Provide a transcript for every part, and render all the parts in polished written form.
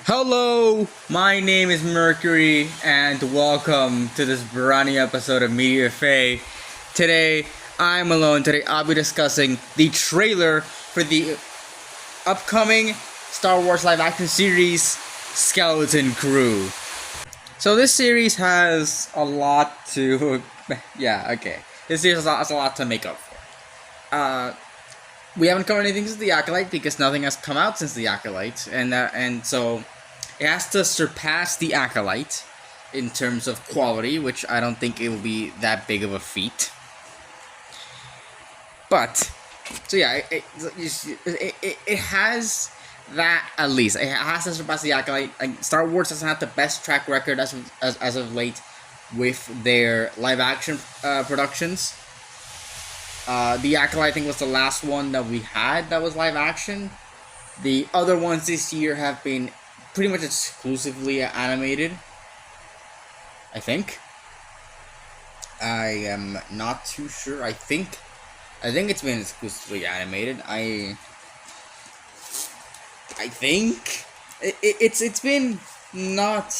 Hello, my name is Mercury, and welcome to this brand new episode of Media Faye. Today, I'm alone. Today, I'll be discussing the trailer for the upcoming Star Wars live action series, Skeleton Crew. So, this series has a lot to. This series has a lot to make up for. We haven't covered anything since the Acolyte because nothing has come out since the Acolyte, and so it has to surpass the Acolyte in terms of quality, which I don't think it will be that big of a feat. But so yeah, it has that at least. It has to surpass the Acolyte. Star Wars doesn't have the best track record as of late with their live action productions. The Acolyte, I think, was the last one that we had that was live action. The other ones this year have been pretty much exclusively animated, I think. I am not too sure. I think it's been exclusively animated. I think it's been not.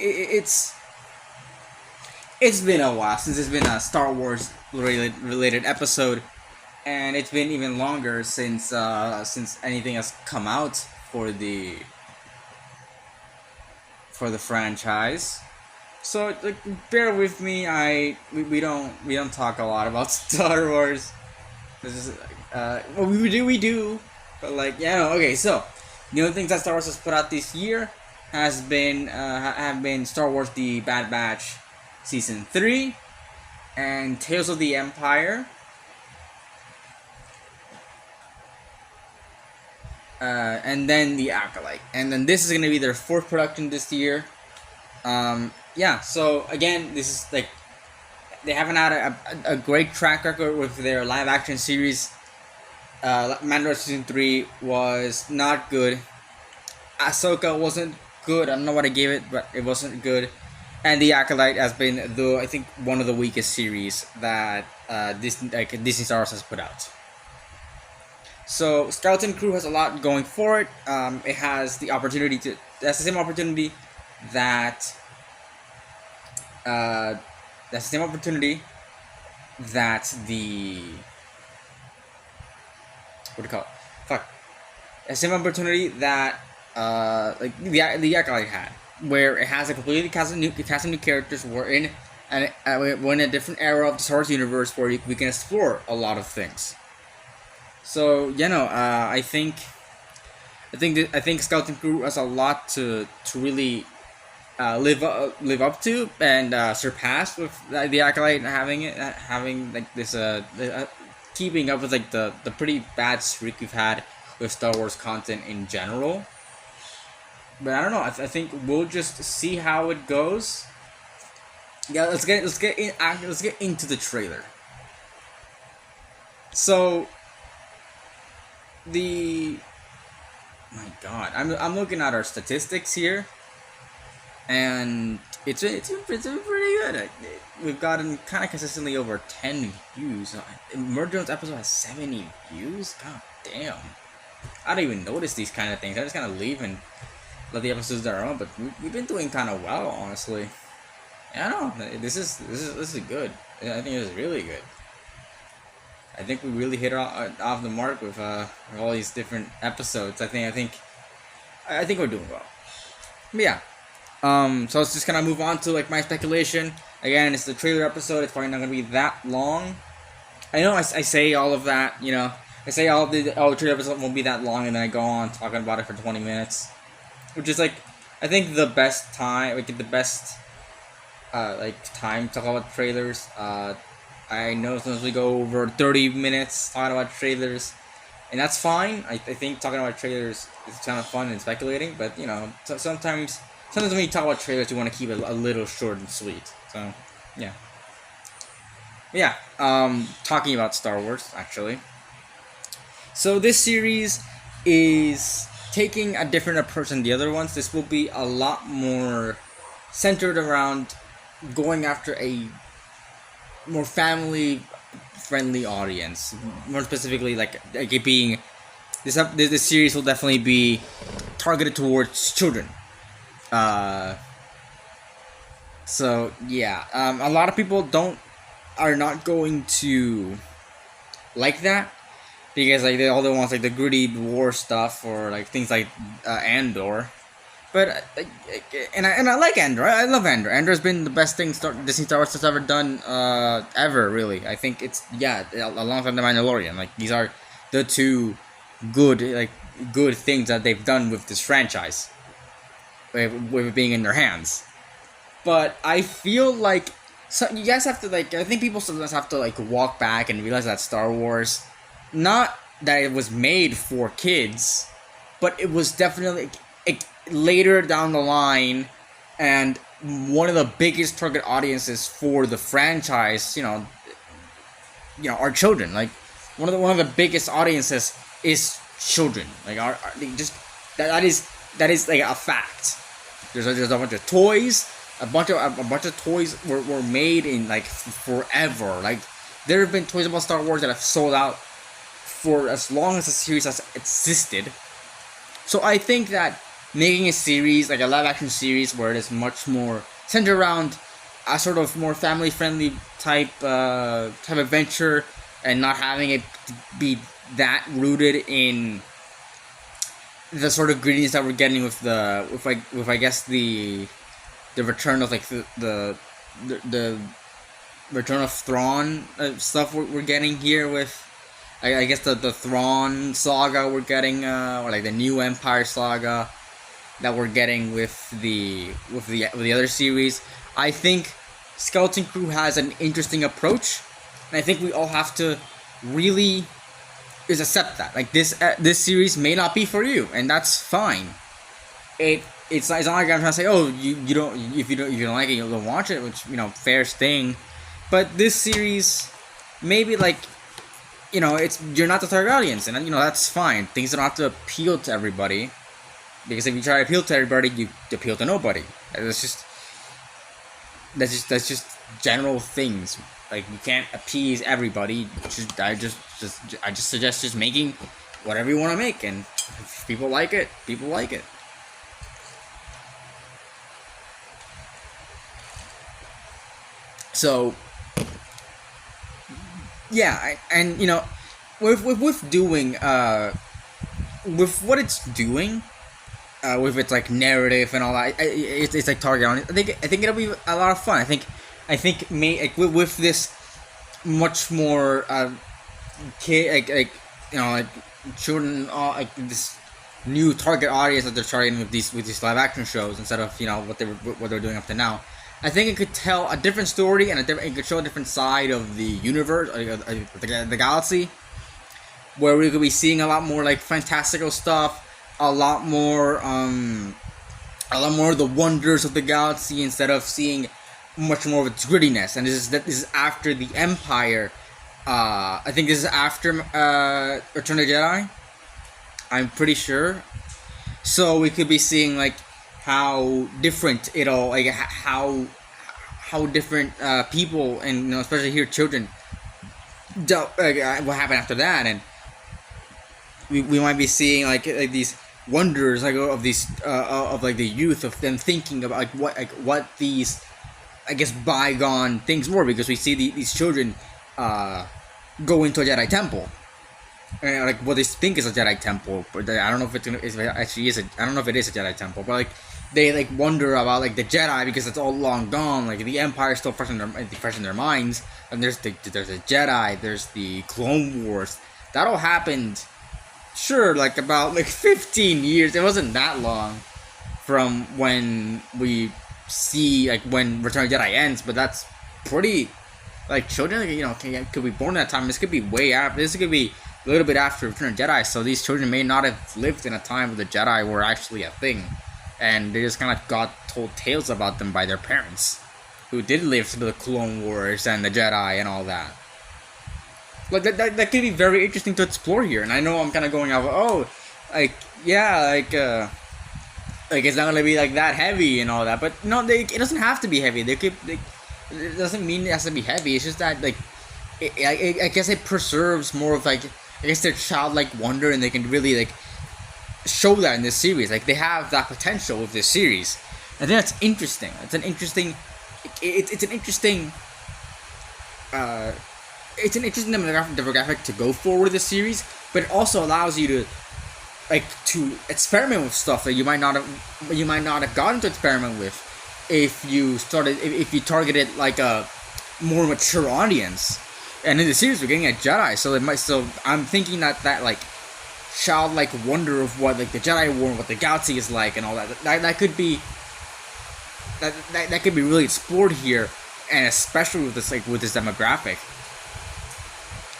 It's been a while since it's been a Star Wars related episode, and it's been even longer since anything has come out for the franchise. So bear with me. We don't talk a lot about Star Wars. This is we do, but okay. So the other things that Star Wars has put out this year have been Star Wars: The Bad Batch Season 3 and Tales of the Empire. And then the Acolyte. And then this is going to be their fourth production this year. So again, this is they haven't had a great track record with their live action series. Mandalorian Season 3 was not good. Ahsoka wasn't good. I don't know what I gave it, but it wasn't good. And the Acolyte has been I think one of the weakest series that Disney Star Wars has put out. So Skeleton Crew has a lot going for it. It has the opportunity to. That's the same opportunity that. That's the same opportunity that the. What do you call it? Fuck. The same opportunity that the Acolyte had, where it has a completely cast of new characters. We're in a different era of the Star Wars universe where we can explore a lot of things. So I think Skeleton Crew has a lot to really live up to and surpass with the Acolyte having this keeping up with the pretty bad streak we've had with Star Wars content in general. But I don't know. I think we'll just see how it goes. Yeah, let's get into the trailer. So. My God, I'm looking at our statistics here, and it's been pretty good. We've gotten kind of consistently over 10 views. Murder Jones episode has 70 views. God damn, I don't even notice these kind of things. I just kind of leave and let the episodes that are on. But we've been doing kind of well, honestly. I don't know. This is good. I think it's really good. I think we really hit off the mark with all these different episodes. I think we're doing well. But yeah. So let's just kind of move on to my speculation. Again, it's the trailer episode. It's probably not gonna be that long. I know I say all of that. I say all the trailer episode won't be that long, and then I go on talking about it for 20 minutes, which is I think the best time. Time to talk about trailers. I know sometimes we go over 30 minutes talking about trailers, and that's fine. I think talking about trailers is kind of fun and speculating, but sometimes when you talk about trailers, you want to keep it a little short and sweet. So, yeah. Talking about Star Wars, actually. So this series is taking a different approach than the other ones. This will be a lot more centered around going after a more family friendly audience, more specifically it being this series will definitely be targeted towards children. Uh, so yeah, a lot of people are not going to like that because like they all they want is like the gritty war stuff or like things like Andor. But and I like Andor. I love Andor. Andor's been the best thing Disney Star Wars has ever done ever. Really, I think it's alongside the Mandalorian. Like these are the two good things that they've done with this franchise, with it being in their hands. But I feel like you guys have to like. I think people sometimes have to like walk back and realize that Star Wars, not that it was made for kids, but it was definitely later down the line, and one of the biggest target audiences for the franchise. Are children. Like one of the biggest audiences is children. Like they just that is like a fact. There's a bunch of toys. A bunch of toys were made in like forever. Like there have been toys about Star Wars that have sold out for as long as the series has existed. So I think that making a series like a live action series where it is much more centered around a sort of more family friendly type adventure and not having it be that rooted in the sort of grittiness that we're getting with I guess the return of like the return of Thrawn stuff we're getting here with I guess the Thrawn saga we're getting or like the New Empire saga that we're getting with the other series. I think Skeleton Crew has an interesting approach, and I think we all have to really is accept that like this series may not be for you, and that's fine. It's not like I'm trying to say, oh, you don't if you don't like it, you don't watch it, which fair thing. But this series, maybe like, it's you're not the target audience, and that's fine. Things don't have to appeal to everybody, because if you try to appeal to everybody, you appeal to nobody. That's just general things. Like you can't appease everybody. I just suggest just making whatever you want to make, and if people like it, people like it. So, yeah, and with doing with what it's doing, with its like narrative and all that, it's like target on it. I think it'll be a lot of fun. I think with this much more kid like children like this new target audience that they're targeting with these live action shows instead of what they're doing up to now. I think it could tell a different story and it could show a different side of the universe, the galaxy, where we could be seeing a lot more like fantastical stuff, a lot more of the wonders of the galaxy instead of seeing much more of its grittiness. And this is after the Empire. I think this is after Return of the Jedi. I'm pretty sure. So we could be seeing like how different it all, like how different people and especially here children what happened after that, and we might be seeing like these wonders like of these of like the youth of them thinking about what these I guess bygone things were, because we see these children go into a Jedi temple. And like what they think is a Jedi temple, but I don't know if it actually is. I don't know if it is a Jedi temple, but like they like wonder about like the Jedi because it's all long gone. Like the Empire is still fresh in their minds, and there's a Jedi, there's the Clone Wars. That all happened, sure, like about like 15 years. It wasn't that long from when we see like when Return of the Jedi ends, but that's pretty like children could be born at that time. This could be way after. This could be a little bit after Return of the Jedi, so these children may not have lived in a time where the Jedi were actually a thing, and they just kind of got told tales about them by their parents, who did live through the Clone Wars and the Jedi and all that. Like that could be very interesting to explore here. And I know I'm kind of going off, like it's not gonna be like that heavy and all that, but no, it doesn't have to be heavy. It doesn't mean it has to be heavy. It's just that like I guess it preserves more of like I guess their childlike wonder, and they can really like show that in this series. Like they have that potential with this series. I think that's interesting. It's an interesting. It's an interesting. It's an interesting demographic to go for with this series, but it also allows you to experiment with stuff that you might not have gotten to experiment with if you targeted like a more mature audience. And in the series, we're getting a Jedi, so I'm thinking that like childlike wonder of what like the Jedi War and what the galaxy is like and all that could be that could be really explored here, and especially with this demographic.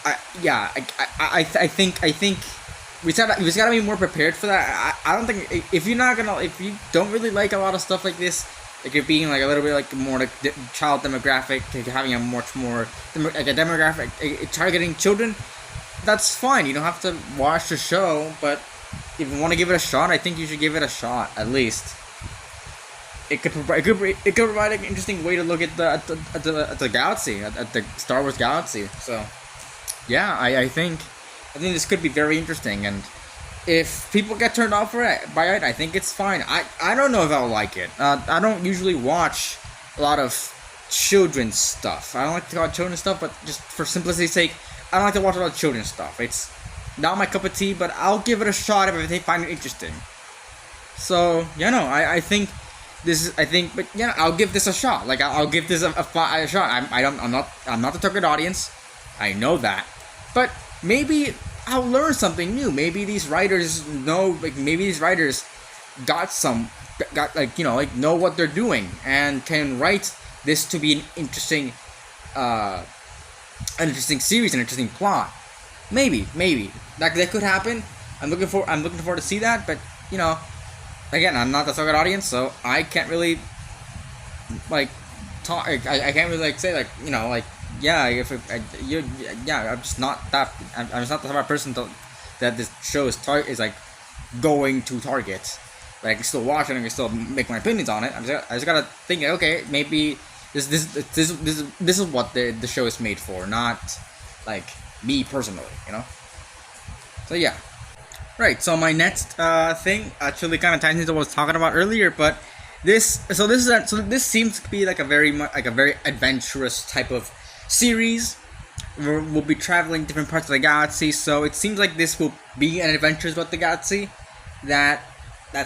I think we just gotta be more prepared for that. I don't think if you don't really like a lot of stuff like this, like you're being like a little bit like more like child demographic, like having a much more like a demographic targeting children, that's fine. You don't have to watch the show, but if you want to give it a shot, I think you should give it a shot at least. It could provide an interesting way to look at the galaxy, at the Star Wars galaxy. So yeah, I think this could be very interesting, and if people get turned off by it, I think it's fine. I don't know if I'll like it. I don't usually watch a lot of children's stuff. I don't like to watch children's stuff, but just for simplicity's sake, I don't like to watch a lot of children's stuff. It's not my cup of tea, but I'll give it a shot if I find it interesting. So I think this is. But I'll give this a shot. Like I'll give this a shot. I'm not the target audience. I know that, but maybe I'll learn something new. Maybe these writers know. Like maybe these writers got know what they're doing and can write this to be an interesting series, an interesting plot. Maybe that could happen. I'm looking forward to see that. But again, I'm not the target audience, so I can't really like talk. I can't really like say like I'm just not that. I'm just not the type of person that this show is like going to target. But I can still watch it and I can still make my opinions on it. I just gotta think. Okay, maybe this is what the show is made for, not like me personally. So yeah. Right. So my next thing actually kind of ties into what I was talking about earlier, but this seems to be like a very adventurous type of series. We'll be traveling different parts of the galaxy, so it seems like this will be an adventure about the galaxy. That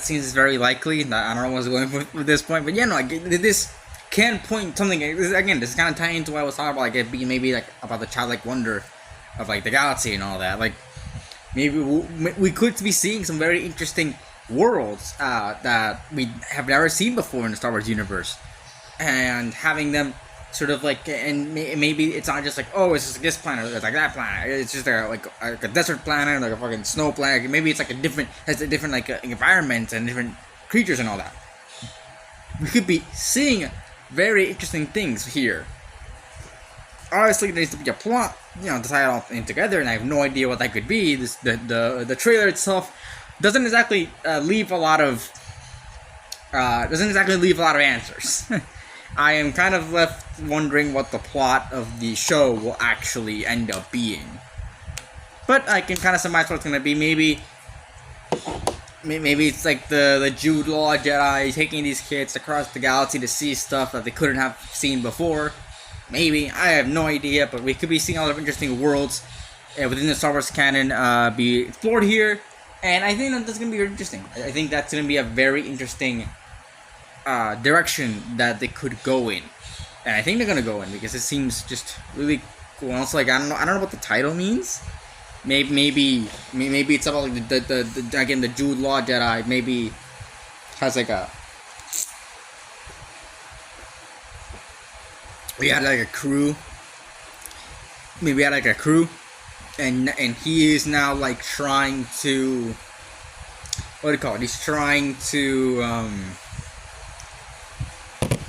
seems very likely. I don't know what's going with this point, but this can point something. This kind of tie into what I was talking about, like it being maybe like about the childlike wonder of like the galaxy and all that. Like maybe we could be seeing some very interesting worlds that we have never seen before in the Star Wars universe, and having them sort of like, and maybe it's not just like, oh, it's just this planet, it's like that planet. It's just like a desert planet, like a fucking snow planet. Maybe it's like has a different like environment and different creatures and all that. We could be seeing very interesting things here. Obviously, there needs to be a plot, to tie it all in together, and I have no idea what that could be. The trailer itself doesn't exactly leave a lot of answers. I am kind of left wondering what the plot of the show will actually end up being. But I can kind of surmise what it's going to be. Maybe it's like the Jude Law Jedi taking these kids across the galaxy to see stuff that they couldn't have seen before. Maybe. I have no idea, but we could be seeing a lot of interesting worlds within the Star Wars canon be explored here. And I think that's going to be very interesting. I think that's going to be a very interesting direction that they could go in, and I think they're gonna go in because it seems just really cool. And also, like I don't know what the title means. Maybe it's about like the Jude Law Jedi. Maybe has like we had like a crew. Maybe we had like a crew, and he is now like trying to what do you call it? He's trying to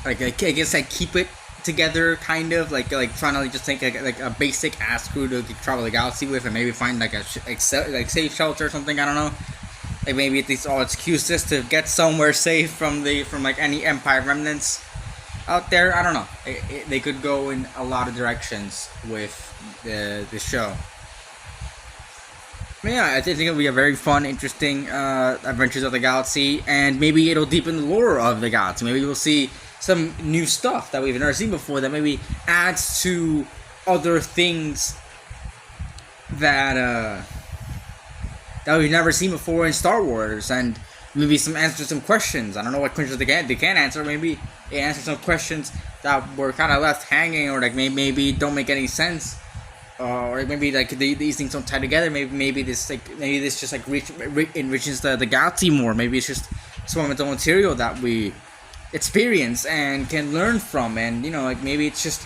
I guess keep it together, kind of like trying to just take like a basic ass crew to travel the galaxy with, and maybe find like a safe shelter or something. I don't know. Like maybe it's all excuses to get somewhere safe from like any Empire remnants out there. I don't know. They could go in a lot of directions with the show. Yeah, I think it'll be a very fun, interesting Adventures of the Galaxy, and maybe it'll deepen the lore of the galaxy. Maybe we'll see some new stuff that we've never seen before that maybe adds to other things that that we've never seen before in Star Wars, and maybe some answers to some questions. I don't know what questions they can answer. Maybe they answer some questions that were kind of left hanging, or like maybe don't make any sense, or maybe like these things don't tie together. Maybe this just like enriches the galaxy more. Maybe it's just experimental material that we experience and can learn from, and like maybe it's just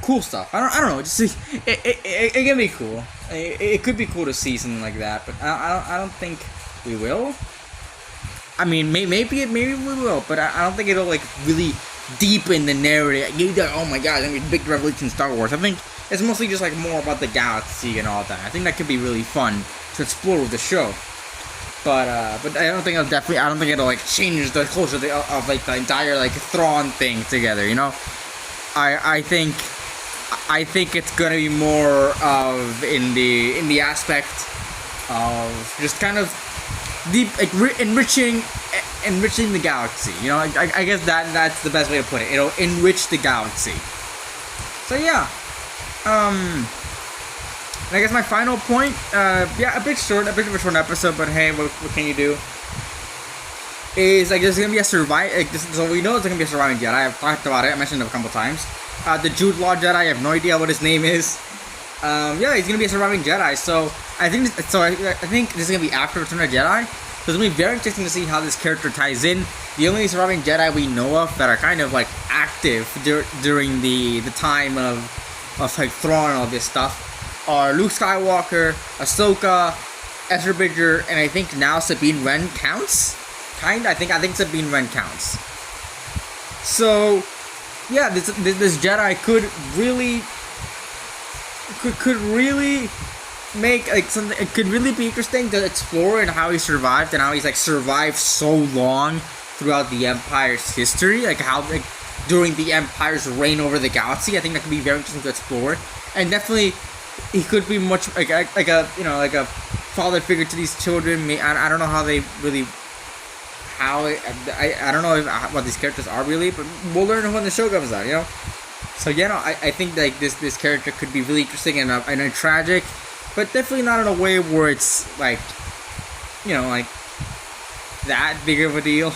cool stuff. I don't know. Just it can be cool. It could be cool to see something like that, but I don't think we will. I mean, maybe we will, but I don't think it'll like really deepen the narrative. Oh my god, it's gonna be a big revolution in Star Wars. I think it's mostly just like more about the galaxy and all that. I think that could be really fun to explore with the show. But I don't think it'll like change the culture of like the entire like Thrawn thing together. I think it's gonna be more of in the aspect of just kind of deep, like enriching the galaxy. I guess that's the best way to put it. It'll enrich the galaxy. So yeah, and I guess my final point, a bit of a short episode, but hey, what can you do? Is like there's gonna be a so we know it's gonna be a surviving Jedi. I've talked about it. I mentioned it a couple times. The Jude Law Jedi. I have no idea what his name is. He's gonna be a surviving Jedi. So I think this is gonna be after Return of the Jedi. So it's gonna be very interesting to see how this character ties in. The only surviving Jedi we know of that are kind of like active during the time of like Thrawn and all this stuff are Luke Skywalker, Ahsoka, Ezra Bridger, and I think now Sabine Wren counts. I think Sabine Wren counts. So yeah, this Jedi could really make like something. It could really be interesting to explore and how he survived and how he's like survived so long throughout the Empire's history, like how like during the Empire's reign over the galaxy. I think that could be very interesting to explore, and definitely he could be much like a father figure to these children. I don't know how they really. I don't know what these characters are really, but we'll learn when the show comes out, So I think like this character could be really interesting and tragic, but definitely not in a way where it's like, like that big of a deal.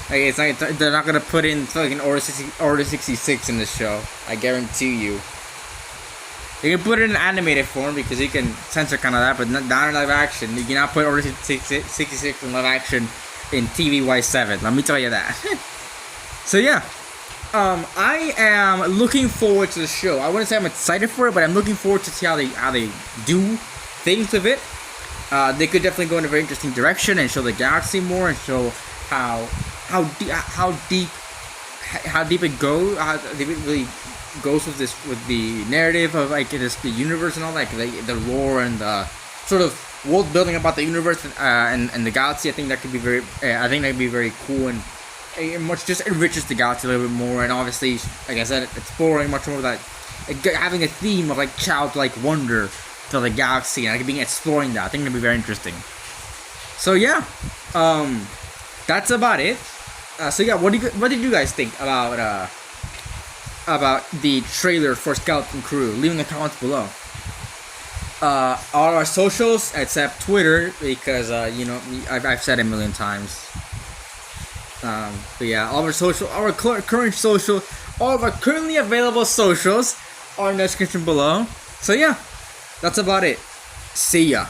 Like it's like they're not gonna put in fucking Order 66 in this show. I guarantee you. You can put it in animated form because you can censor kind of that, but not in live action. You cannot put Order 66 in live action in TVY7. Let me tell you that. So yeah, I am looking forward to the show. I wouldn't say I'm excited for it, but I'm looking forward to see how they do things with it. They could definitely go in a very interesting direction and show the galaxy more and show how deep it goes. How deep it really goes with the narrative of like the universe and all that, the lore and the sort of world building about the universe and the galaxy. I think that could be very cool and much just enriches the galaxy a little bit more. And obviously, like I said, exploring much more of that, having a theme of like childlike wonder to the galaxy and like exploring that. I think it'd be very interesting. So yeah, that's about it. So yeah, what did you guys think about the trailer for Skeleton Crew? Leave in the comments below. All our socials except Twitter because I've said it a million times. But yeah, all of our current social, all of our currently available socials are in the description below. So yeah, that's about it. See ya.